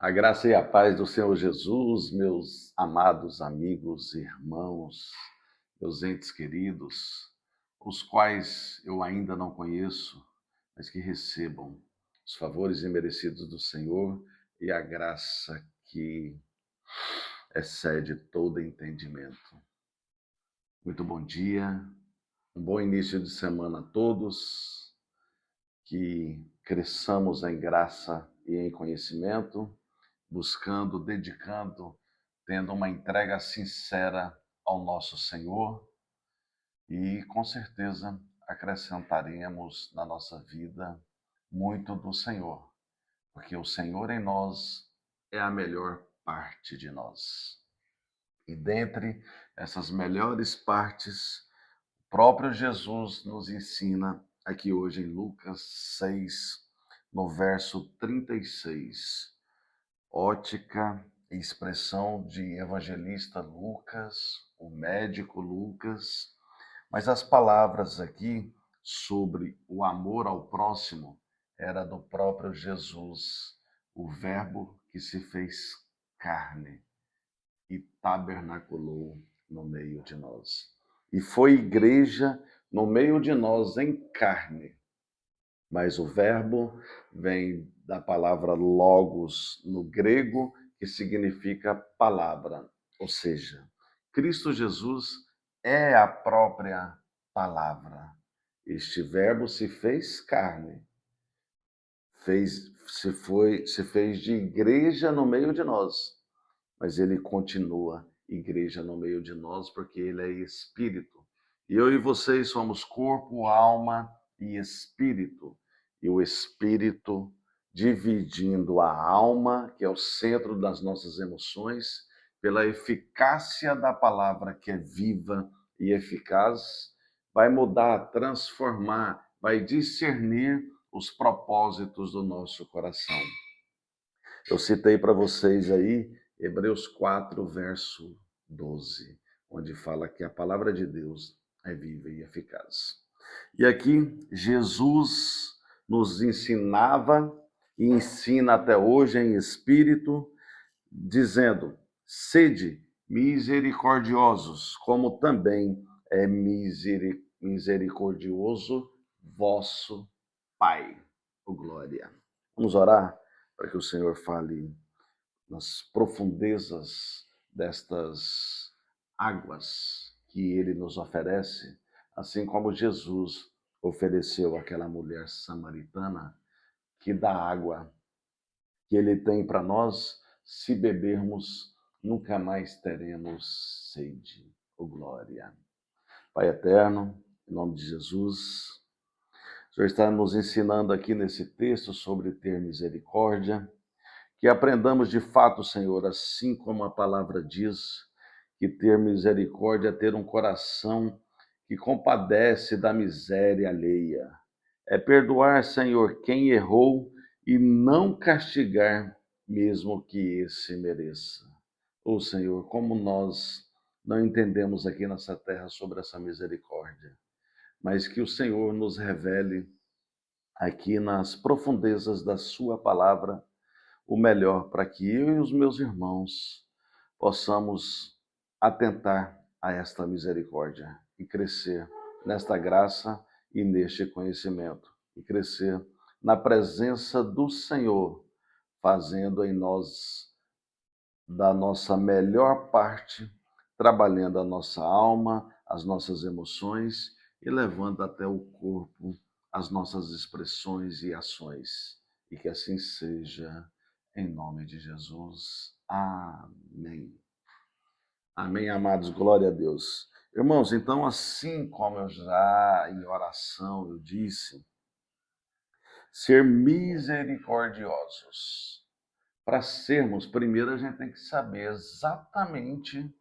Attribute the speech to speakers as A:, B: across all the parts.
A: A graça e a paz do Senhor Jesus, meus amados amigos, irmãos, meus entes queridos, os quais eu ainda não conheço, mas que recebam os favores imerecidos do Senhor e a graça que excede todo entendimento. Muito bom dia, um bom início de semana a todos, que cresçamos em graça e em conhecimento, buscando, dedicando, tendo uma entrega sincera ao nosso Senhor e, com certeza, acrescentaremos na nossa vida muito do Senhor, porque o Senhor em nós é a melhor parte de nós. E dentre essas melhores partes, o próprio Jesus nos ensina aqui hoje em Lucas 6, no verso 36. Ótica e expressão de evangelista Lucas, o médico Lucas, mas as palavras aqui sobre o amor ao próximo era do próprio Jesus, o Verbo que se fez carne e tabernaculou no meio de nós. E foi igreja no meio de nós em carne. Mas o verbo vem da palavra logos no grego, que significa palavra. Ou seja, Cristo Jesus é a própria palavra. Este verbo se fez carne, se fez de igreja no meio de nós, mas ele continua igreja no meio de nós porque ele é espírito. E eu e vocês somos corpo, alma e espírito. E o espírito dividindo a alma, que é o centro das nossas emoções, pela eficácia da palavra que é viva e eficaz, vai mudar, transformar, vai discernir os propósitos do nosso coração. Eu citei para vocês aí Hebreus 4, verso 12, onde fala que a palavra de Deus é viva e eficaz. E aqui Jesus nos ensinava e ensina até hoje em espírito, dizendo: sede misericordiosos, como também é misericordioso vosso Pai. Oh, glória. Vamos orar para que o Senhor fale nas profundezas destas águas que ele nos oferece, assim como Jesus ofereceu àquela mulher samaritana, que dá água que ele tem para nós, se bebermos, nunca mais teremos sede. Oh, glória. Pai eterno, em nome de Jesus, o Senhor está nos ensinando aqui nesse texto sobre ter misericórdia, que aprendamos de fato, Senhor, assim como a palavra diz, que ter misericórdia é ter um coração que compadece da miséria alheia. É perdoar, Senhor, quem errou e não castigar, mesmo que esse mereça. Ô Senhor, como nós não entendemos aqui nessa terra sobre essa misericórdia, mas que o Senhor nos revele aqui nas profundezas da sua palavra o melhor para que eu e os meus irmãos possamos atentar a esta misericórdia e crescer nesta graça e neste conhecimento, e crescer na presença do Senhor, fazendo em nós da nossa melhor parte, trabalhando a nossa alma, as nossas emoções e levando até o corpo as nossas expressões e ações. E que assim seja, em nome de Jesus. Amém. Amém, amados. Glória a Deus. Irmãos, então, assim como eu já em oração eu disse, ser misericordiosos. Para sermos, primeiro a gente tem que saber exatamente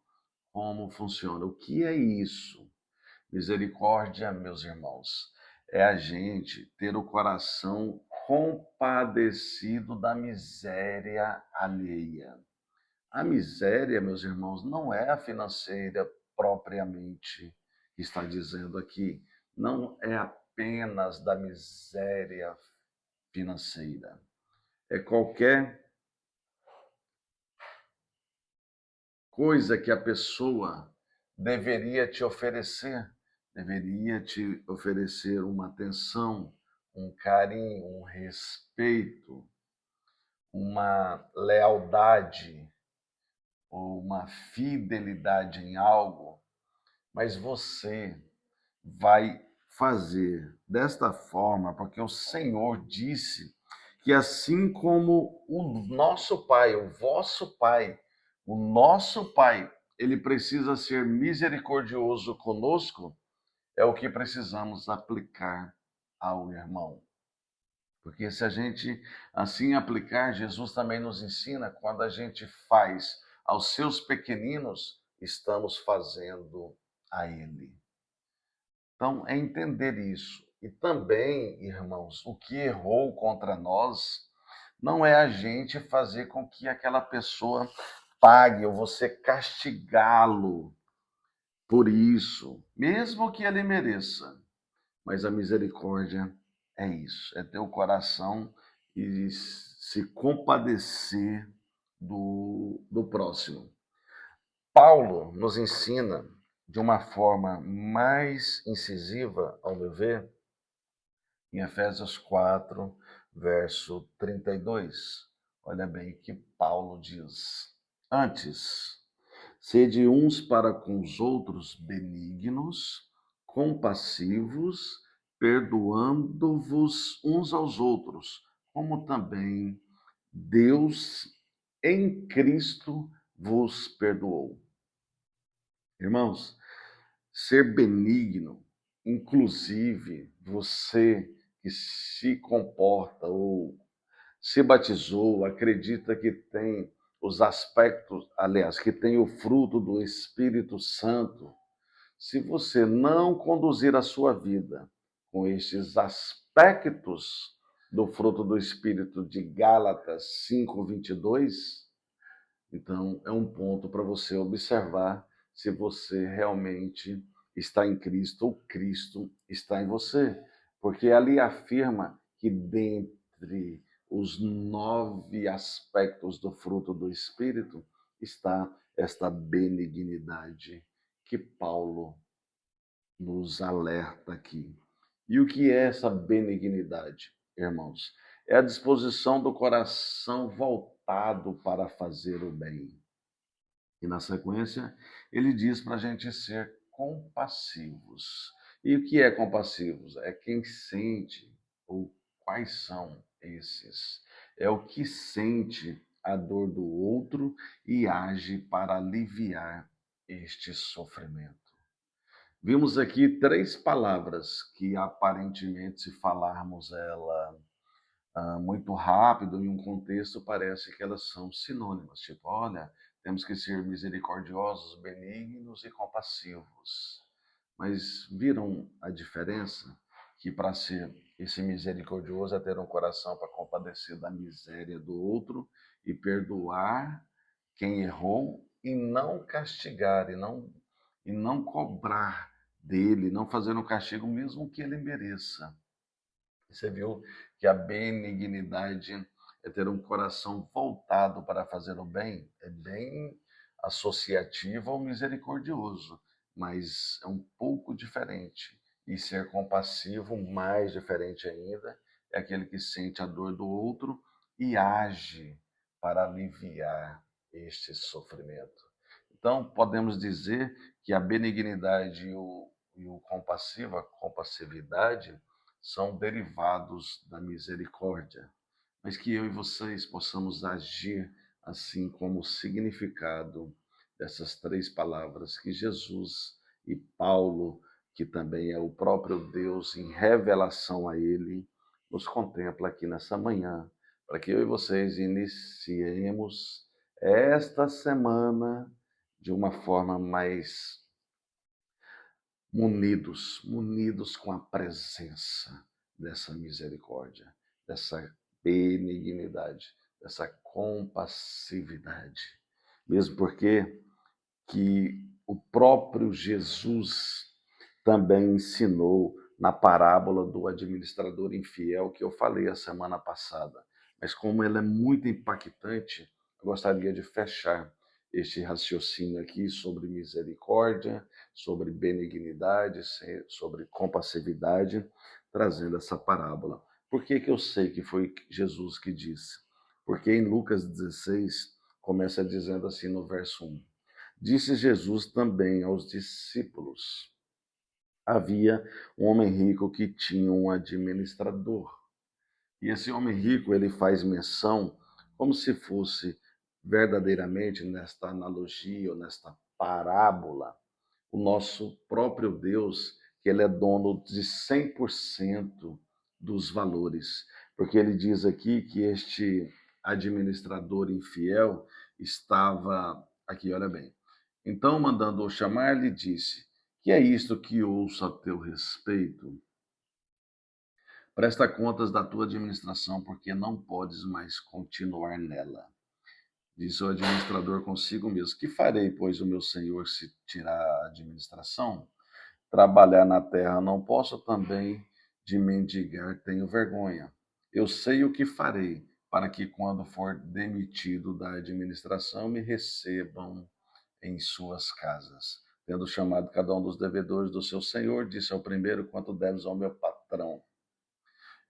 A: como funciona. O que é isso? Misericórdia, meus irmãos, é a gente ter o coração compadecido da miséria alheia. A miséria, meus irmãos, não é a financeira propriamente que está dizendo aqui. Não é apenas da miséria financeira. É qualquer coisa que a pessoa deveria te oferecer. Deveria te oferecer uma atenção, um carinho, um respeito, uma lealdade ou uma fidelidade em algo, mas você vai fazer desta forma, porque o Senhor disse que assim como o nosso Pai, o vosso Pai, o nosso Pai, ele precisa ser misericordioso conosco, é o que precisamos aplicar ao irmão. Porque se a gente assim aplicar, Jesus também nos ensina, quando a gente faz aos seus pequeninos, estamos fazendo a Ele. Então, é entender isso. E também, irmãos, o que errou contra nós não é a gente fazer com que aquela pessoa pague ou você castigá-lo por isso, mesmo que ele mereça. Mas a misericórdia é isso, é ter o coração e se compadecer do próximo. Paulo nos ensina de uma forma mais incisiva, ao meu ver, em Efésios 4, verso 32. Olha bem o que Paulo diz. Antes, sede uns para com os outros benignos, compassivos, perdoando-vos uns aos outros, como também Deus em Cristo vos perdoou. Irmãos, ser benigno, inclusive você que se comporta ou se batizou, acredita que tem os aspectos, aliás, que tem o fruto do Espírito Santo, se você não conduzir a sua vida com estes aspectos do fruto do Espírito de Gálatas 5:22, então é um ponto para você observar se você realmente está em Cristo ou Cristo está em você. Porque ali afirma que dentre os 9 aspectos do fruto do Espírito está esta benignidade que Paulo nos alerta aqui. E o que é essa benignidade, irmãos? É a disposição do coração voltado para fazer o bem. E na sequência, ele diz para a gente ser compassivos. E o que é compassivos? É quem sente, ou quais são esses? É o que sente a dor do outro e age para aliviar este sofrimento. Vimos aqui 3 palavras que aparentemente, se falarmos ela muito rápido, em um contexto, parece que elas são sinônimas. Tipo, olha, temos que ser misericordiosos, benignos e compassivos. Mas viram a diferença? Que para ser esse misericordioso é ter um coração para compadecer da miséria do outro e perdoar quem errou e não castigar, e não cobrar dele, não fazer um castigo mesmo que ele mereça. Você viu que a benignidade é ter um coração voltado para fazer o bem, é bem associativo ao misericordioso, mas é um pouco diferente. E ser compassivo, mais diferente ainda, é aquele que sente a dor do outro e age para aliviar este sofrimento. Então, podemos dizer que a benignidade e o compassivo, a compassividade, são derivados da misericórdia, mas que eu e vocês possamos agir assim como o significado dessas 3 palavras que Jesus e Paulo, que também é o próprio Deus em revelação a ele, nos contempla aqui nessa manhã, para que eu e vocês iniciemos esta semana de uma forma mais munidos com a presença dessa misericórdia, dessa benignidade, dessa compassividade. Mesmo porque que o próprio Jesus também ensinou na parábola do administrador infiel que eu falei a semana passada. Mas como ela é muito impactante, eu gostaria de fechar este raciocínio aqui sobre misericórdia, sobre benignidade, sobre compassividade, trazendo essa parábola. Por que que eu sei que foi Jesus que disse? Porque em Lucas 16, começa dizendo assim no verso 1. Disse Jesus também aos discípulos: havia um homem rico que tinha um administrador. E esse homem rico, ele faz menção como se fosse verdadeiramente nesta analogia ou nesta parábola, o nosso próprio Deus, que ele é dono de 100% dos valores. Porque ele diz aqui que este administrador infiel estava aqui, olha bem. Então, mandando-o chamar, lhe disse: que é isto que ouço a teu respeito? Presta contas da tua administração, porque não podes mais continuar nela. Disse o administrador consigo mesmo: que farei, pois, o meu senhor se tirar a administração? Trabalhar na terra não posso, também de mendigar tenho vergonha. Eu sei o que farei, para que quando for demitido da administração me recebam em suas casas. Tendo chamado cada um dos devedores do seu senhor, disse ao primeiro: quanto deves ao meu patrão?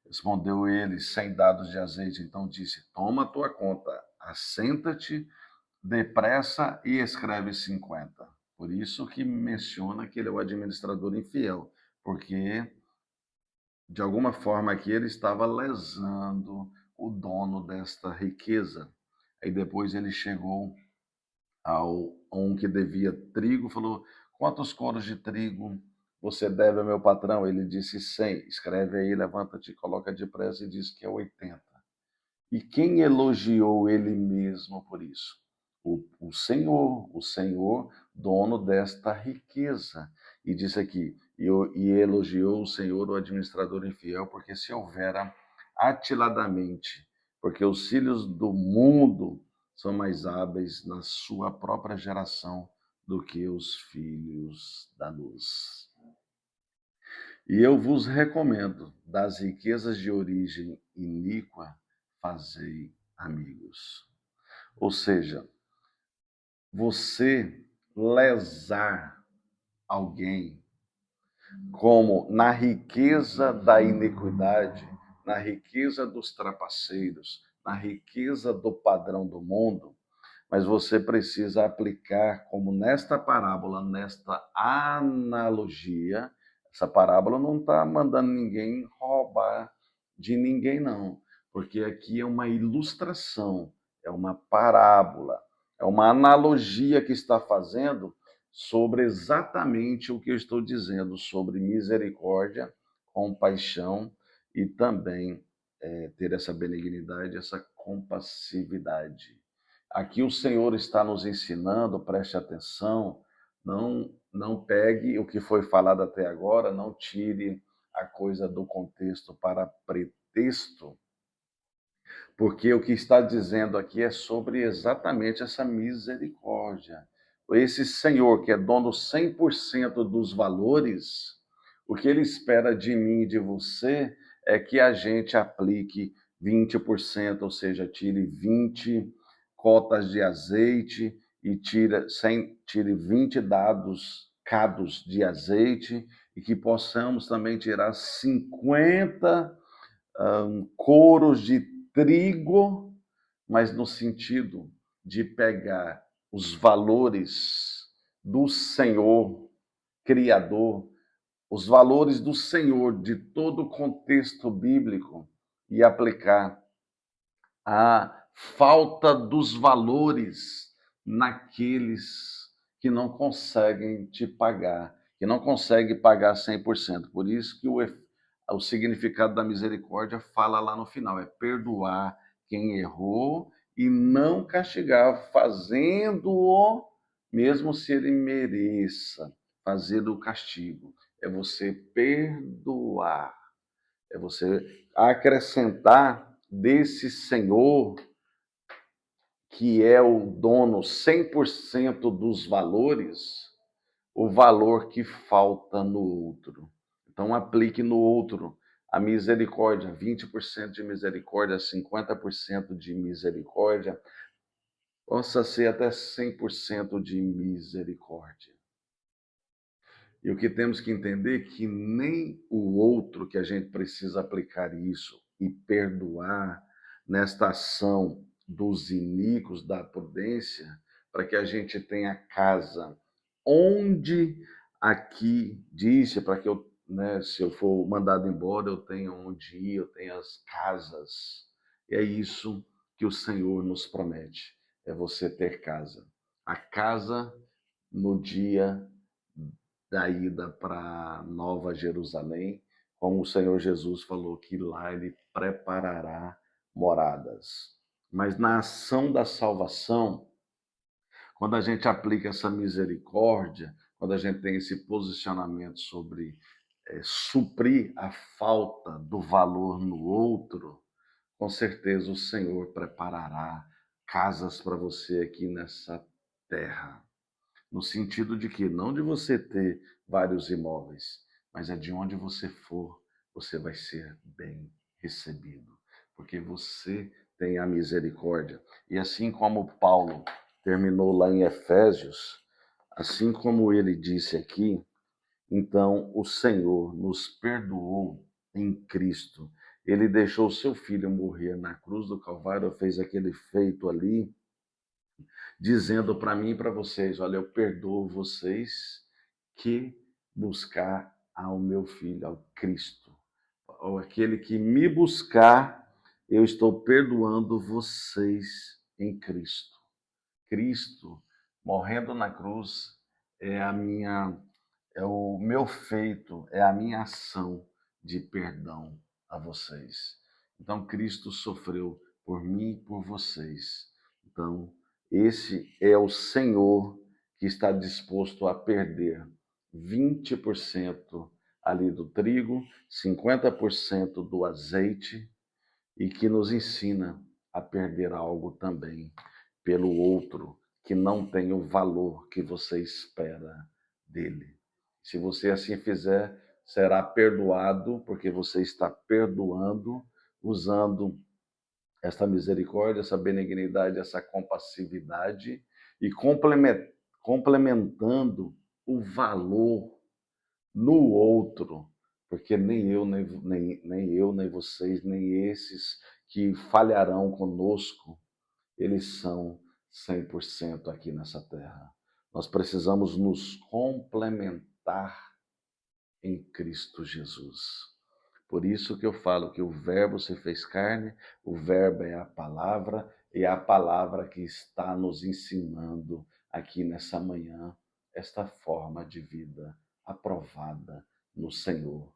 A: Respondeu ele: 100 dados de azeite. Então disse: toma a tua conta, assenta-te depressa e escreve 50. Por isso que menciona que ele é o administrador infiel, porque de alguma forma aqui ele estava lesando o dono desta riqueza. Aí depois ele chegou ao um que devia trigo, falou: quantos coros de trigo você deve ao meu patrão? Ele disse: 100. Escreve aí, levanta-te, coloca depressa e diz que é 80. E quem elogiou ele mesmo por isso? O Senhor, dono desta riqueza. E disse aqui: e elogiou o Senhor, o administrador infiel, porque se houvera atiladamente, porque os filhos do mundo são mais hábeis na sua própria geração do que os filhos da luz. E eu vos recomendo, das riquezas de origem iníqua, fazei amigos. Ou seja, você lesar alguém como na riqueza da iniquidade, na riqueza dos trapaceiros, na riqueza do padrão do mundo, mas você precisa aplicar, como nesta parábola, nesta analogia. Essa parábola não está mandando ninguém roubar de ninguém, não, porque aqui é uma ilustração, é uma parábola, é uma analogia que está fazendo sobre exatamente o que eu estou dizendo sobre misericórdia, compaixão e também ter essa benignidade, essa compassividade. Aqui o Senhor está nos ensinando, preste atenção, não pegue o que foi falado até agora, não tire a coisa do contexto para pretexto, porque o que está dizendo aqui é sobre exatamente essa misericórdia. Esse Senhor que é dono 100% dos valores, o que ele espera de mim e de você é que a gente aplique 20%, ou seja, tire 20 cotas de azeite e tire 20 cados de azeite, e que possamos também tirar 50 coros de trigo, mas no sentido de pegar os valores do Senhor Criador, os valores do Senhor de todo o contexto bíblico e aplicar a falta dos valores naqueles que não conseguem te pagar, que não conseguem pagar 100%. Por isso que o significado da misericórdia fala lá no final, é perdoar quem errou e não castigar, fazendo-o, mesmo se ele mereça fazer o castigo. É você perdoar, é você acrescentar desse Senhor, que é o dono 100% dos valores, o valor que falta no outro. Então, aplique no outro a misericórdia, 20% de misericórdia, 50% de misericórdia, possa ser até 100% de misericórdia. E o que temos que entender é que nem o outro que a gente precisa aplicar isso e perdoar nesta ação dos iníquos da prudência, para que a gente tenha casa onde aqui disse, para que eu, né, se eu for mandado embora, eu tenha onde ir, eu tenha as casas. E é isso que o Senhor nos promete, é você ter casa. A casa no dia da ida para Nova Jerusalém, como o Senhor Jesus falou que lá ele preparará moradas. Mas na ação da salvação, quando a gente aplica essa misericórdia, quando a gente tem esse posicionamento sobre suprir a falta do valor no outro, com certeza o Senhor preparará casas para você aqui nessa terra. No sentido de que não de você ter vários imóveis, mas é de onde você for, você vai ser bem recebido, porque você tem a misericórdia. E assim como Paulo terminou lá em Efésios, assim como ele disse aqui, então o Senhor nos perdoou em Cristo. Ele deixou o seu filho morrer na cruz do Calvário, fez aquele feito ali, dizendo para mim e para vocês: olha, eu perdoo vocês que buscar ao meu filho, ao Cristo. Ou aquele que me buscar, eu estou perdoando vocês em Cristo. Cristo morrendo na cruz é a minha, é o meu feito, é a minha ação de perdão a vocês. Então Cristo sofreu por mim e por vocês. Então esse é o Senhor que está disposto a perder 20% ali do trigo, 50% do azeite e que nos ensina a perder algo também pelo outro que não tem o valor que você espera dele. Se você assim fizer, será perdoado, porque você está perdoando, usando essa misericórdia, essa benignidade, essa compassividade e complementando o valor no outro, porque nem vocês, nem esses que falharão conosco, eles são 100% aqui nessa terra. Nós precisamos nos complementar em Cristo Jesus. Por isso que eu falo que o Verbo se fez carne, o Verbo é a palavra, e é a palavra que está nos ensinando aqui nessa manhã esta forma de vida aprovada no Senhor,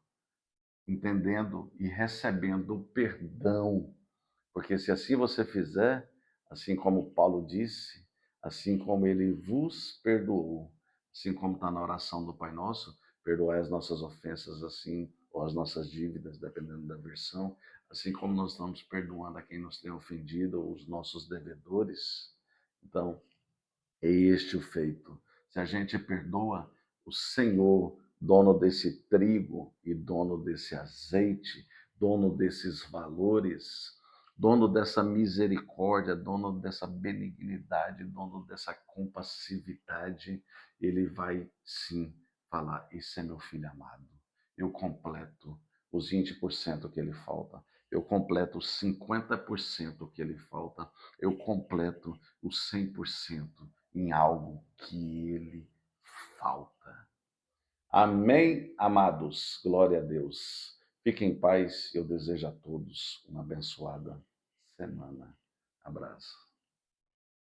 A: entendendo e recebendo o perdão, porque se assim você fizer, assim como Paulo disse, assim como ele vos perdoou, assim como está na oração do Pai Nosso, perdoai as nossas ofensas, assim, ou as nossas dívidas, dependendo da versão, assim como nós estamos perdoando a quem nos tem ofendido, ou os nossos devedores. Então, é este o feito. Se a gente perdoa, o Senhor, dono desse trigo e dono desse azeite, dono desses valores, dono dessa misericórdia, dono dessa benignidade, dono dessa compassividade, ele vai sim falar: esse é meu filho amado. Eu completo os 20% que ele falta. Eu completo os 50% que ele falta. Eu completo os 100% em algo que ele falta. Amém, amados? Glória a Deus. Fiquem em paz. Eu desejo a todos uma abençoada semana. Abraço.